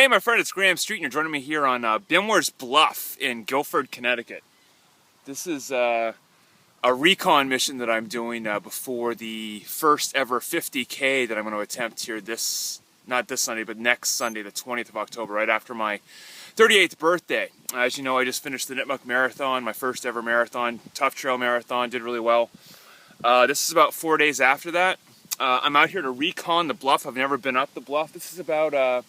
Hey, my friend, it's Graeme Street, and you're joining me here on Bluff in Guilford, Connecticut. This is a recon mission that I'm doing before the first ever 50K that I'm going to attempt here not this Sunday, but next Sunday, the 20th of October, right after my 38th birthday. As you know, I just finished the Nipmuc Marathon, my first ever marathon, tough trail marathon, did really well. This is about 4 days after that. I'm out here to recon the Bluff. I've never been up the Bluff. This is about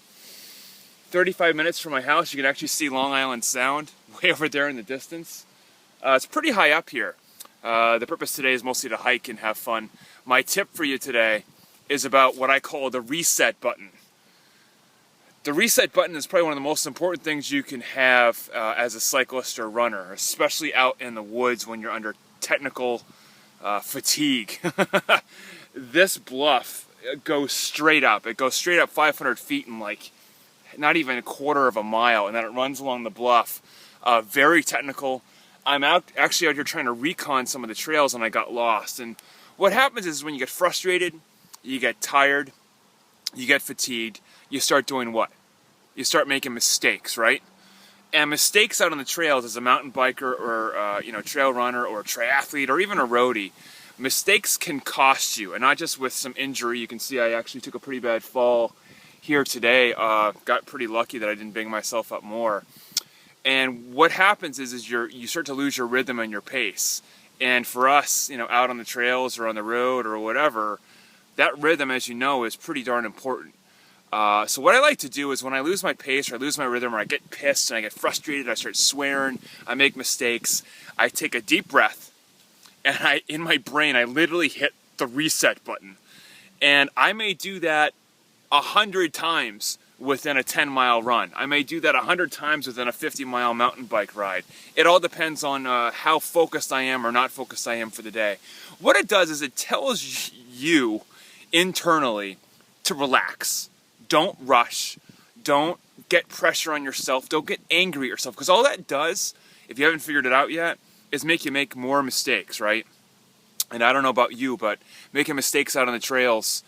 35 minutes from my house. You can actually see Long Island Sound way over there in the distance. It's pretty high up here. The purpose today is mostly to hike and have fun. My tip for you today is about what I call the reset button. The reset button is probably one of the most important things you can have as a cyclist or runner, especially out in the woods when you're under technical fatigue. This Bluff goes straight up. It goes straight up 500 feet in like not even a quarter of a mile, and then it runs along the Bluff. Very technical. I'm actually out here trying to recon some of the trails, and I got lost. And what happens is when you get frustrated, you get tired, you get fatigued, you start doing what? You start making mistakes, right? And mistakes out on the trails as a mountain biker or trail runner or a triathlete or even a roadie, mistakes can cost you, and not just with some injury. You can see I actually took a pretty bad fall here today. Got pretty lucky that I didn't bang myself up more. And what happens is you start to lose your rhythm and your pace. And for us, out on the trails or on the road or whatever, that rhythm, as you know, is pretty darn important. So what I like to do is when I lose my pace or I lose my rhythm or I get pissed and I get frustrated, I start swearing, I make mistakes, I take a deep breath, and in my brain, I literally hit the reset button. And I may do that 100 times within a 10-mile run. I may do that 100 times within a 50-mile mountain bike ride. It all depends on how focused I am or not focused I am for the day. What it does is it tells you internally to relax. Don't rush. Don't get pressure on yourself. Don't get angry at yourself. Because all that does, if you haven't figured it out yet, is make you make more mistakes, right? And I don't know about you, but making mistakes out on the trails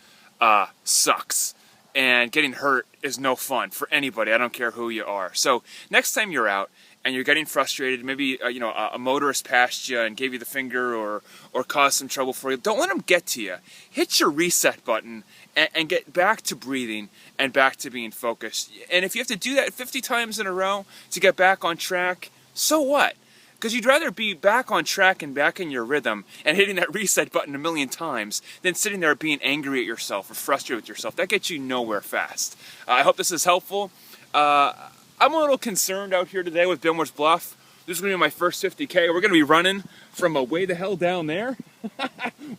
sucks. And getting hurt is no fun for anybody. I don't care who you are. So next time you're out and you're getting frustrated, maybe a motorist passed you and gave you the finger or caused some trouble for you, don't let them get to you. Hit your reset button and get back to breathing and back to being focused. And if you have to do that 50 times in a row to get back on track, so what? Because you'd rather be back on track and back in your rhythm and hitting that reset button a million times than sitting there being angry at yourself or frustrated with yourself. That gets you nowhere fast. I hope this is helpful. I'm a little concerned out here today with Bluff. This is going to be my first 50K. We're going to be running from way the hell down there,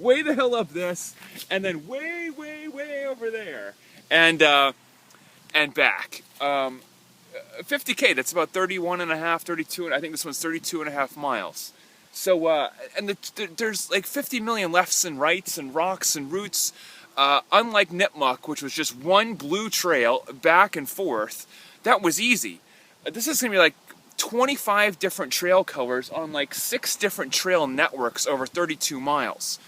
way the hell up this, and then way, way, way over there, and back. 50K, that's about 31 and a half, 32, I think this one's 32 and a half miles. So, and there's like 50 million lefts and rights and rocks and roots. Unlike Nipmuc, which was just one blue trail back and forth, that was easy. This is going to be like 25 different trail colors on like 6 different trail networks over 32 miles.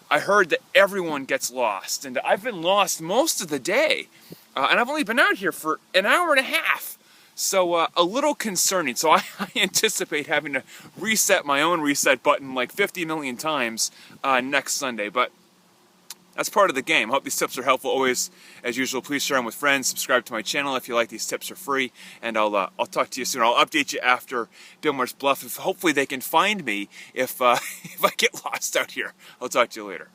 I heard that everyone gets lost, and I've been lost most of the day. And I've only been out here for an hour and a half. So a little concerning. So I anticipate having to reset my own reset button like 50 million times next Sunday. But that's part of the game. I hope these tips are helpful. Always, as usual, please share them with friends. Subscribe to my channel if you like. These tips are free. And I'll talk to you soon. I'll update you after Bluff. If hopefully they can find me if I get lost out here. I'll talk to you later.